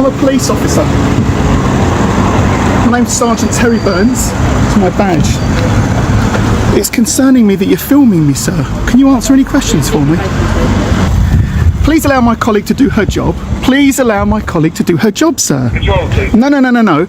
I'm a police officer. My name's Sergeant Terry Burns. It's my badge. It's concerning me that you're filming me, sir. Can you answer any questions for me? Please allow my colleague to do her job. Please allow my colleague to do her job, sir. No.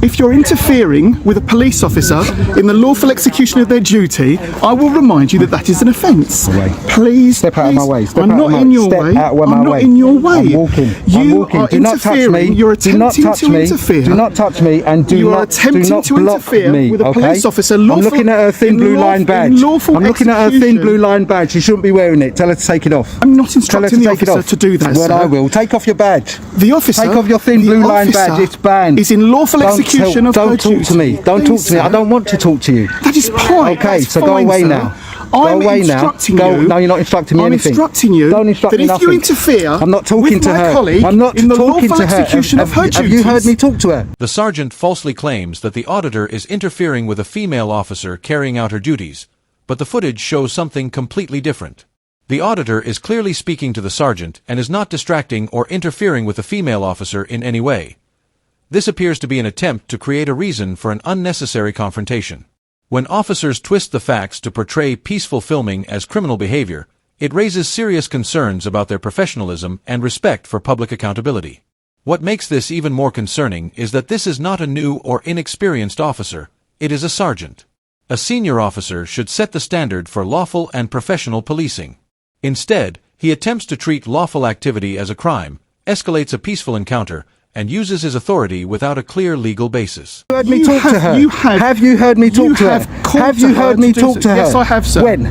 If you're interfering with a police officer in the lawful execution of their duty, I will remind you that that is an offence. Please, step out of my way. I'm not in your way. I'm not in your way. I'm walking. You are do not touch me. You're attempting to interfere. Do not touch me, and do not interfere me, with a police officer. I'm looking at her thin blue line badge. I'm looking at her thin blue line badge. She shouldn't be wearing it. Tell her to take it off. I'm not instructing the officer to do that, Well, sir. I will. Take off your badge. The officer. Take off your thin blue line badge. It's banned. Is in lawful execution of her duty. Don't talk to me. Don't talk to me. I don't want to talk to you. That is fine. Okay, so go away now. Go away now. No, you're not instructing me anything. I'm instructing you. Don't instruct me that if you interfere, I'm not talking to her. I'm not in the talking lawful to her. Execution of her duties. Have you heard me talk to her? The sergeant falsely claims that the auditor is interfering with a female officer carrying out her duties, but the footage shows something completely different. The auditor is clearly speaking to the sergeant and is not distracting or interfering with the female officer in any way. This appears to be an attempt to create a reason for an unnecessary confrontation. When officers twist the facts to portray peaceful filming as criminal behavior, it raises serious concerns about their professionalism and respect for public accountability. What makes this even more concerning is that this is not a new or inexperienced officer, it is a sergeant. A senior officer should set the standard for lawful and professional policing. Instead, he attempts to treat lawful activity as a crime, escalates a peaceful encounter, and uses his authority without a clear legal basis. Have you heard me talk to her? Have you heard me talk to her? Have you heard me talk to her? Yes, I have, sir. When?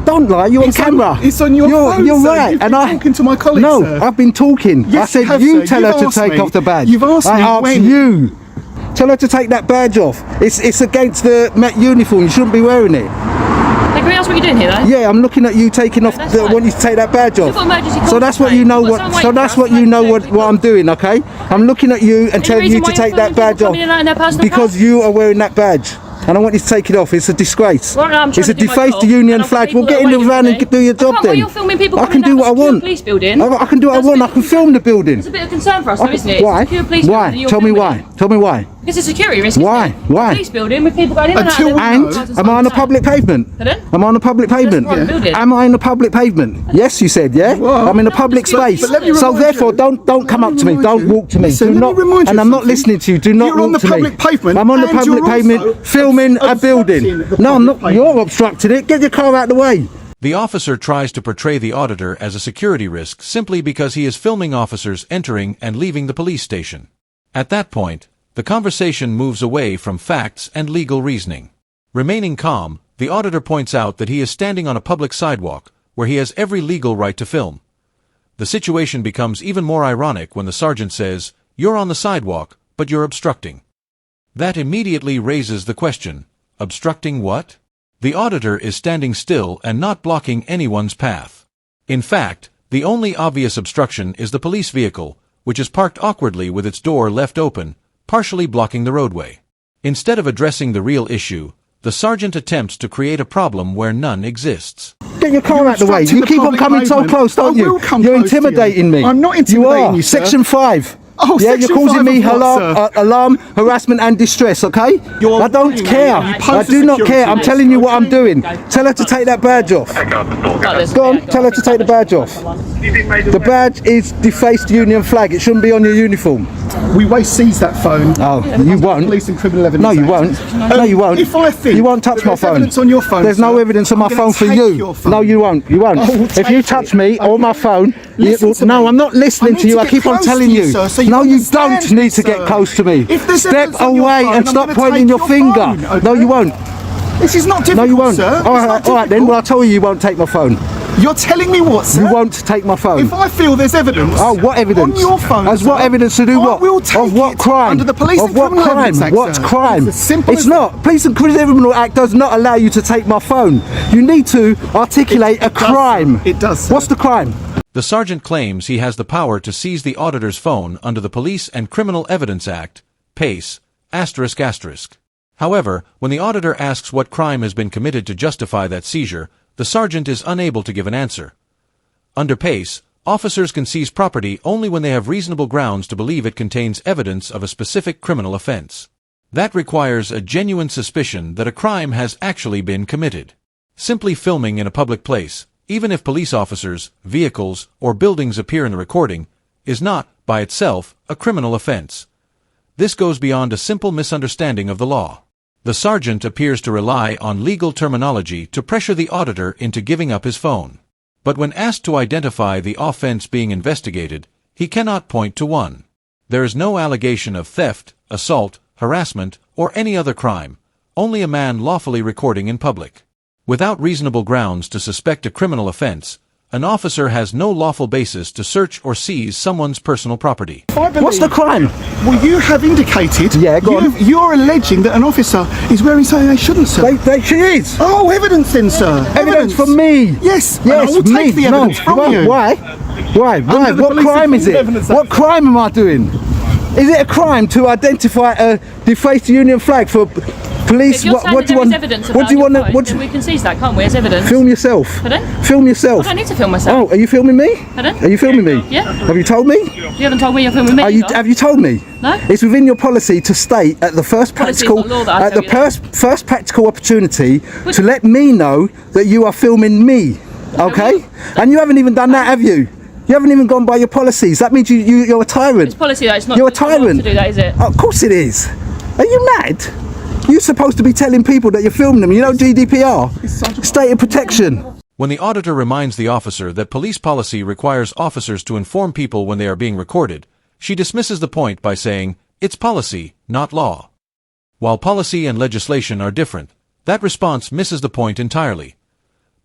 Don't lie. You're on camera. It's on your phone, You're sir. right. You've and been talking to my colleague, No, sir. I've been talking. Yes, I said you tell her to take off the badge. You've asked me. I asked you. Tell her to take that badge off. It's against the Met uniform. You shouldn't be wearing it. Can we ask what you're doing here, though? Yeah, I'm looking at you taking off. I want you to take that badge off. So that's what you know. So that's what you know what I'm doing. Okay, I'm looking at you and telling you to take that badge off because you are wearing that badge. And I want you to take it off. It's a disgrace. It's a deface the union flag. We'll get in the van and do your job then. I can do what I want. I can do what I want. I can film the building. It's a bit of concern for us, though, isn't it? Why? Why? Tell me why. Tell me why. It's a security risk. Why? Why? Police building with people going in and out. And am I on a public pavement? Pardon? Am I on a public pavement? Am I in a public pavement? Yes, you said, yeah? I'm in a public space. So therefore, don't come up to me. Don't walk to me. Do not. And I'm not listening to you. Do not walk to me. You're on the public pavement. I'm on the public pavement filming a building. No, I'm not. You're obstructing it. Get your car out of the way. The officer tries to portray the auditor as a security risk simply because he is filming officers entering and leaving the police station. At that point, the conversation moves away from facts and legal reasoning. Remaining calm, the auditor points out that he is standing on a public sidewalk, where he has every legal right to film. The situation becomes even more ironic when the sergeant says, "You're on the sidewalk, but you're obstructing." That immediately raises the question, obstructing what? The auditor is standing still and not blocking anyone's path. In fact, the only obvious obstruction is the police vehicle, which is parked awkwardly with its door left open, partially blocking the roadway. Instead of addressing the real issue, the sergeant attempts to create a problem where none exists. Get your car out of the way. You keep on coming so close, don't you? You're intimidating me. I'm not intimidating you, sir. Section 5. Oh, yeah, you're causing me what, alarm, harassment and distress, okay? I don't care. I do not care. I'm telling you what I'm doing. Tell her to take that badge off. Go on, tell her to take the badge off. The badge is defaced union flag. It shouldn't be on your uniform. We may seize that phone. Oh, you won't. Police and criminal evidence. No, you won't. No, you won't. If I think you won't touch my phone. Evidence on your phone. There's no evidence on my phone for you. No, you won't. You won't. If you touch me or my phone, no, I'm not listening to you. I keep on telling you. No, you don't need to get close to me. Step away and stop pointing your finger. No, you won't. This is not difficult, no, you won't. Sir. All right then. Well, I'll tell you won't take my phone. You're telling me what, sir? You won't take my phone. If I feel there's evidence. Oh, what evidence? On your phone. As what evidence to do what? I will take of what crime? Under the Police and Criminal Evidence Act, What crime? It's as simple it's not. Police and Criminal Act does not allow you to take my phone. You need to articulate a crime. It does. Sir. What's the crime? The sergeant claims he has the power to seize the auditor's phone under the Police and Criminal Evidence Act, PACE, ***. However, when the auditor asks what crime has been committed to justify that seizure, the sergeant is unable to give an answer. Under PACE, Officers can seize property only when they have reasonable grounds to believe it contains evidence of a specific criminal offense. That requires a genuine suspicion that a crime has actually been committed. Simply filming in a public place, even if police officers, vehicles, or buildings appear in the recording, is not, by itself, a criminal offense. This goes beyond a simple misunderstanding of the law. The sergeant appears to rely on legal terminology to pressure the auditor into giving up his phone. But when asked to identify the offense being investigated, he cannot point to one. There is no allegation of theft, assault, harassment, or any other crime, only a man lawfully recording in public. Without reasonable grounds to suspect a criminal offense, an officer has no lawful basis to search or seize someone's personal property. What's the crime? Well, you have indicated you're alleging that an officer is wearing something they shouldn't, sir. She is. Oh, evidence then, sir. Evidence from me. Yes, yes, and I will take the evidence from you. Why? What crime is it? What crime am I doing? Is it a crime to identify a defaced Union flag for police? What do you want? What do you want? We can seize that, can't we, as evidence? Film yourself. Pardon? Film yourself. I don't need to film myself. Oh, are you filming me? Pardon? Are you filming me? Yeah. Have you told me? You haven't told me you're filming me. Have you told me? No. It's within your policy to state at the first practical first practical opportunity to let me know that you are filming me. Okay? And you haven't even done that, have you? You haven't even gone by your policies. That means you're a tyrant. It's policy that it's not. You're a tyrant. To do that, is it? Of course it is. Are you mad? You're supposed to be telling people that you're filming them. You know GDPR? State of protection. When the auditor reminds the officer that police policy requires officers to inform people when they are being recorded, she dismisses the point by saying, "It's policy, not law." While policy and legislation are different, that response misses the point entirely.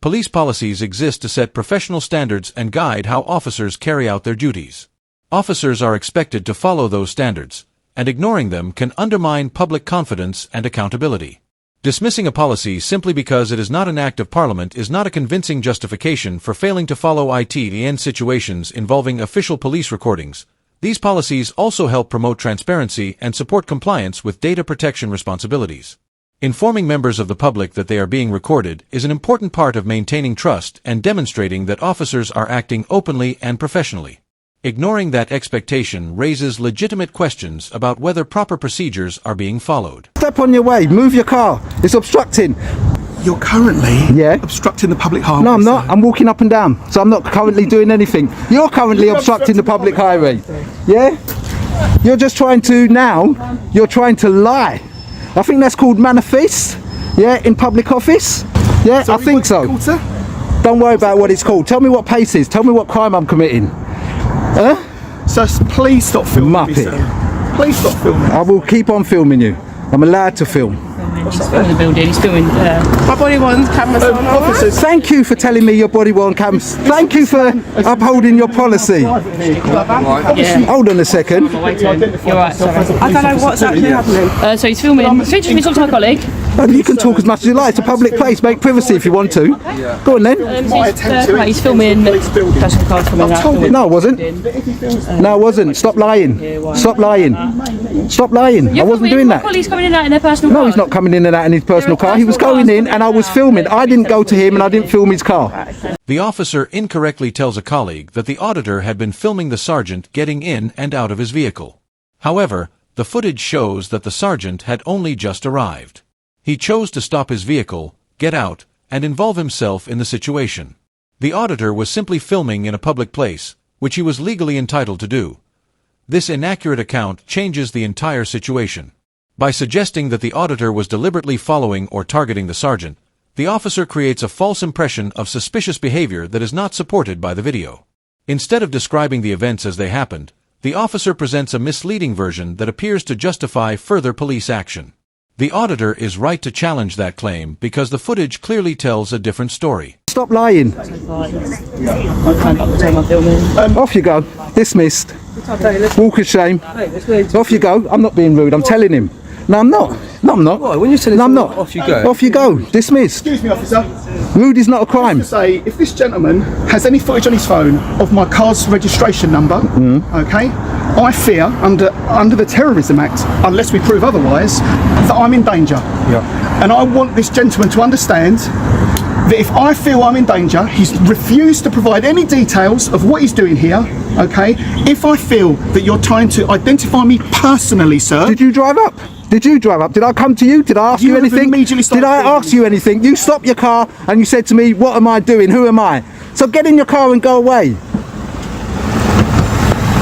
Police policies exist to set professional standards and guide how officers carry out their duties. Officers are expected to follow those standards, and ignoring them can undermine public confidence and accountability. Dismissing a policy simply because it is not an act of Parliament is not a convincing justification for failing to follow it in situations involving official police recordings. These policies also help promote transparency and support compliance with data protection responsibilities. Informing members of the public that they are being recorded is an important part of maintaining trust and demonstrating that officers are acting openly and professionally. Ignoring that expectation raises legitimate questions about whether proper procedures are being followed. Step on your way, move your car, it's obstructing. You're currently obstructing the public highway. No, I'm not. Sir. I'm walking up and down, so I'm not currently doing anything. You're currently obstructing the public highway. Yeah? You're just trying to you're trying to lie. I think that's called manifest, in public office. Yeah, I think so. Don't worry about what it's called. Tell me what pace is. Tell me what crime I'm committing. Huh? So please stop filming Muppet. me, sir. Please stop filming. I will keep on filming you. I'm allowed to film. He's filming the building, he's filming... My body worn cameras on. Officers, thank you for telling me your body worn cams. Thank you for upholding your policy. Hold on a second. You're right, sorry. I don't know what's actually happening. So he's filming... Can you talk to my colleague? You can talk as much as you like. It's a public place. Make privacy if you want to. Go on then. He's filming... Personal cards coming out. No, I wasn't. No, I wasn't. Stop lying. Stop lying. Stop lying. I wasn't doing that. My colleague's coming in and out in their personal car. No, he's not coming in and out in his personal car. He was going in and I was filming. I didn't go to him and I didn't film his car. The officer incorrectly tells a colleague that the auditor had been filming the sergeant getting in and out of his vehicle. However, the footage shows that the sergeant had only just arrived. He chose to stop his vehicle, get out, and involve himself in the situation. The auditor was simply filming in a public place, which he was legally entitled to do. This inaccurate account changes the entire situation. By suggesting that the auditor was deliberately following or targeting the sergeant, the officer creates a false impression of suspicious behavior that is not supported by the video. Instead of describing the events as they happened, the officer presents a misleading version that appears to justify further police action. The auditor is right to challenge that claim because the footage clearly tells a different story. Stop lying. Off you go. Dismissed. Walk of shame. Off you go. I'm not being rude. I'm telling him. No, I'm not. No, I'm not. Why? When you're telling I'm not. Off you go. Off you go. Dismissed. Excuse me, officer. Rude is not a crime. Say, if this gentleman has any footage on his phone of my car's registration number, okay, I fear under the Terrorism Act, unless we prove otherwise, that I'm in danger. Yeah. And I want this gentleman to understand that if I feel I'm in danger, he's refused to provide any details of what he's doing here, okay? If I feel that you're trying to identify me personally, sir. Did you drive up? Did you drive up? Did I come to you? Did I ask you anything? Did I ask you anything? You stopped your car and you said to me, what am I doing? Who am I? So get in your car and go away.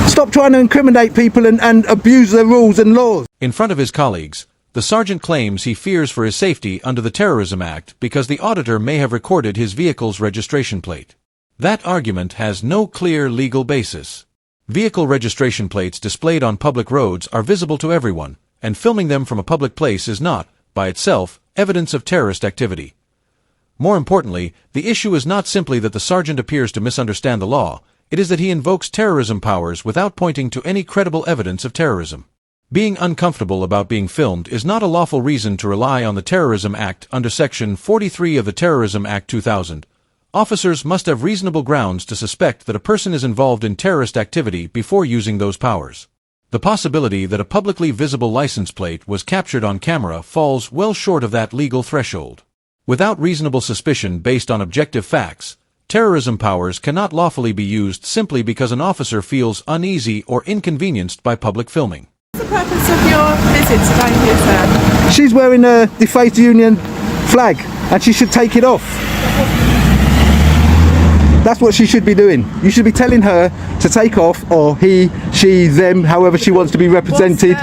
Stop trying to incriminate people and abuse their rules and laws. In front of his colleagues, the sergeant claims he fears for his safety under the Terrorism Act because the auditor may have recorded his vehicle's registration plate. That argument has no clear legal basis. Vehicle registration plates displayed on public roads are visible to everyone, and filming them from a public place is not, by itself, evidence of terrorist activity. More importantly, the issue is not simply that the sergeant appears to misunderstand the law, it is that he invokes terrorism powers without pointing to any credible evidence of terrorism. Being uncomfortable about being filmed is not a lawful reason to rely on the Terrorism Act under Section 43 of the Terrorism Act 2000. Officers must have reasonable grounds to suspect that a person is involved in terrorist activity before using those powers. The possibility that a publicly visible license plate was captured on camera falls well short of that legal threshold. Without reasonable suspicion based on objective facts, terrorism powers cannot lawfully be used simply because an officer feels uneasy or inconvenienced by public filming. What's the purpose of your visit today here, sir? She's wearing a defaced union flag and she should take it off. That's what she should be doing. You should be telling her to take off, or he, she, them, however she wants to be represented,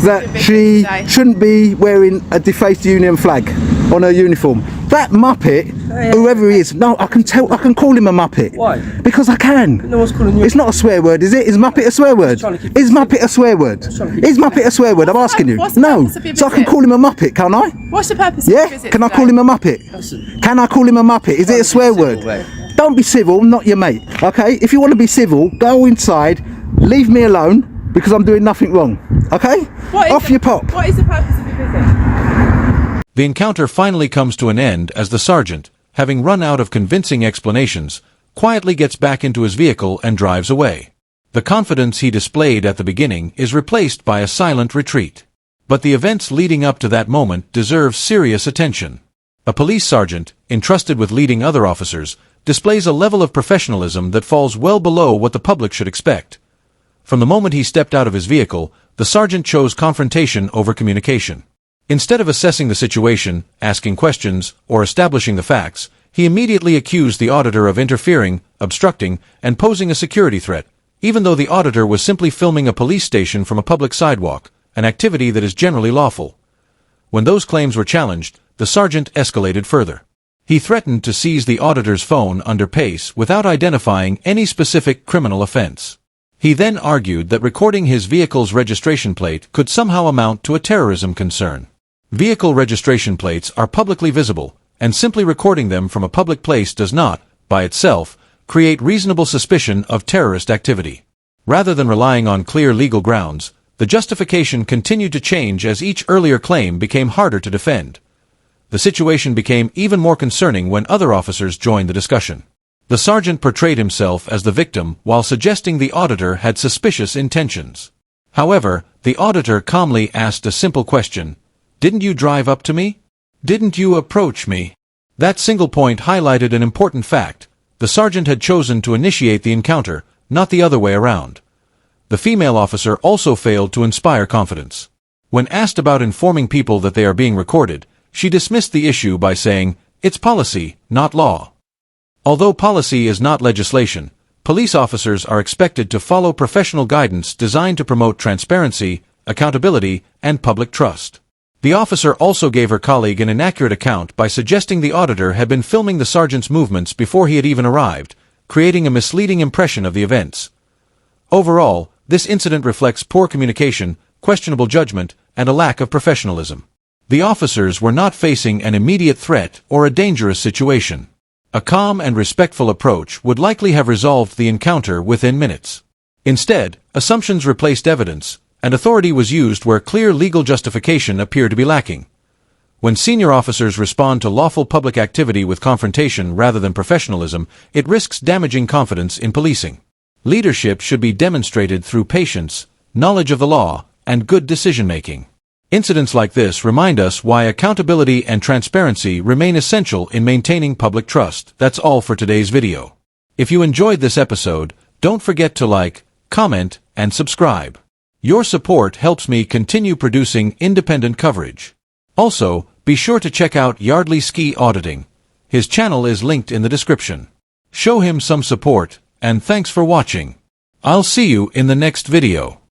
that she shouldn't be wearing a defaced union flag on her uniform. That muppet, whoever he is, no, I can call him a muppet. Why? Because I can. No one's calling you. It's not a swear word, is it? Is muppet a swear word? Is muppet a swear word? Is muppet a swear word? I'm asking you. No. So I can call him a muppet, can't I? What's the purpose of your visit? Can I call him a muppet? Can I call him a muppet? Is it a swear word? Don't be civil, not your mate, okay? If you want to be civil, go inside, leave me alone, because I'm doing nothing wrong, okay? Off your pop. What is the purpose of your visit? The encounter finally comes to an end as the sergeant, having run out of convincing explanations, quietly gets back into his vehicle and drives away. The confidence he displayed at the beginning is replaced by a silent retreat. But the events leading up to that moment deserve serious attention. A police sergeant, entrusted with leading other officers, displays a level of professionalism that falls well below what the public should expect. From the moment he stepped out of his vehicle, the sergeant chose confrontation over communication. Instead of assessing the situation, asking questions, or establishing the facts, he immediately accused the auditor of interfering, obstructing, and posing a security threat, even though the auditor was simply filming a police station from a public sidewalk, an activity that is generally lawful. When those claims were challenged, the sergeant escalated further. He threatened to seize the auditor's phone under pace without identifying any specific criminal offense. He then argued that recording his vehicle's registration plate could somehow amount to a terrorism concern. Vehicle registration plates are publicly visible, and simply recording them from a public place does not, by itself, create reasonable suspicion of terrorist activity. Rather than relying on clear legal grounds, the justification continued to change as each earlier claim became harder to defend. The situation became even more concerning when other officers joined the discussion. The sergeant portrayed himself as the victim while suggesting the auditor had suspicious intentions. However, the auditor calmly asked a simple question: "Didn't you drive up to me? Didn't you approach me?" That single point highlighted an important fact. The sergeant had chosen to initiate the encounter, not the other way around. The female officer also failed to inspire confidence. When asked about informing people that they are being recorded, she dismissed the issue by saying, "It's policy, not law." Although policy is not legislation, police officers are expected to follow professional guidance designed to promote transparency, accountability, and public trust. The officer also gave her colleague an inaccurate account by suggesting the auditor had been filming the sergeant's movements before he had even arrived, creating a misleading impression of the events. Overall, this incident reflects poor communication, questionable judgment, and a lack of professionalism. The officers were not facing an immediate threat or a dangerous situation. A calm and respectful approach would likely have resolved the encounter within minutes. Instead, assumptions replaced evidence, and authority was used where clear legal justification appeared to be lacking. When senior officers respond to lawful public activity with confrontation rather than professionalism, it risks damaging confidence in policing. Leadership should be demonstrated through patience, knowledge of the law, and good decision-making. Incidents like this remind us why accountability and transparency remain essential in maintaining public trust. That's all for today's video. If you enjoyed this episode, don't forget to like, comment, and subscribe. Your support helps me continue producing independent coverage. Also, be sure to check out Yardley Ski Auditing. His channel is linked in the description. Show him some support, and thanks for watching. I'll see you in the next video.